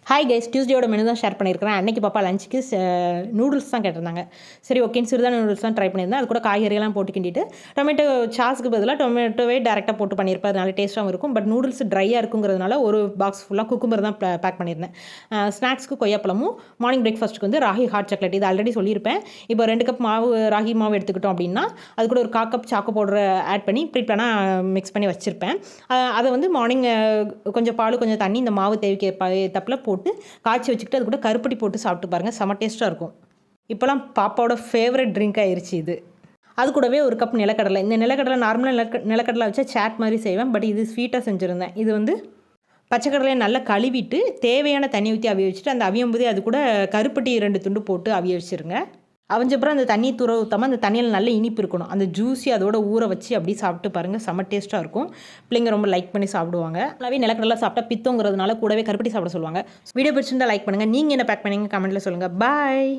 Hi guys, டியூஸ்டேயோட menu தான் share பண்ணியிருக்கிறேன். அன்றைக்கி பாப்பா லஞ்சுக்கு நூடுல்ஸ் தான் கேட்டிருந்தாங்க. சரி ஓகேன்னு சிறுதான நூடுல்ஸ் தான் ட்ரை பண்ணியிருந்தேன். அது கூட காய்கறியெல்லாம் போட்டு கிண்டிட்டு டொமேட்டோ சாஸ்க்கு பதிலாக டொமேட்டோவே டேரெக்டாக போட்டு பண்ணியிருப்பேன். அதனால டேஸ்ட்டாகவும் இருக்கும். பட் நூடுல்ஸ் ட்ரையாக இருக்குங்கிறதுனால ஒரு பாக்ஸ் ஃபுல்லாக குக்கும்பர் தான் பேக் பண்ணியிருந்தேன். ஸ்நாக்ஸ்க்கு கொய்யாப்பழமும், மார்னிங் பிரேக்ஃபாஸ்ட்டுக்கு வந்து ராகி ஹாட் சாக்லேட். இது ஆல்ரெடி சொல்லியிருப்பேன். இப்போ 2 கப் ராகி மாவு எடுத்துக்கிட்டோம் அப்படின்னா அது கூட ஒரு 1/4 கப் சாக்கோ பவுடரை ஆட் பண்ணி ப்ரீப்ளானாக மிக்ஸ் பண்ணி வச்சுருப்பேன். அதை வந்து மார்னிங் கொஞ்சம் பால் கொஞ்சம் தண்ணி இந்த மாவு தேவைக்கு தப்பில் போட்டு காய்ச்சி வச்சுக்கிட்டு அது கூட கருப்பட்டி போட்டு சாப்பிட்டு பாருங்கள், செம்ம டேஸ்ட்டாக இருக்கும். இப்போலாம் பாப்பாவோட ஃபேவரட் ட்ரிங்க் ஆயிடுச்சு இது. அது கூடவே 1 கப் நிலக்கடலை. இந்த நிலக்கடலை நார்மலாக நிலக்கடலை வச்சா சேட் மாதிரி செய்வேன். பட் இது ஸ்வீட்டாக செஞ்சுருந்தேன். இது வந்து பச்சைக்கடலையை நல்லா கழுவிட்டு தேவையான தண்ணி ஊற்றி அவிய வச்சுட்டு அந்த அவியும் போதே அது கூட கருப்பட்டி 2 துண்டு போட்டு அவிய வச்சுருங்க. அவிஞ்சப்புறம் அந்த தண்ணி தூர ஊற்றாமல் அந்த தண்ணியில் நல்ல இனிப்பு இருக்கணும். அந்த ஜூஸி அதோட ஊற வச்சு அப்படி சாப்பிட்டு பாருங்கள், செம்ம டேஸ்ட்டாக இருக்கும். பிள்ளைங்க ரொம்ப லைக் பண்ணி சாப்பிடுவாங்க. நல்லாவே நிலக்கடலை சாப்பிட்டா பித்தங்கிறதுனால கூடவே கருப்பட்டி சாப்பிட சொல்லுவாங்க. வீடியோ பிடிச்சிருந்தா லைக் பண்ணுங்கள். நீங்கள் என்ன பேக் பண்ணீங்க கமெண்ட்டில் சொல்லுங்கள். பாய்.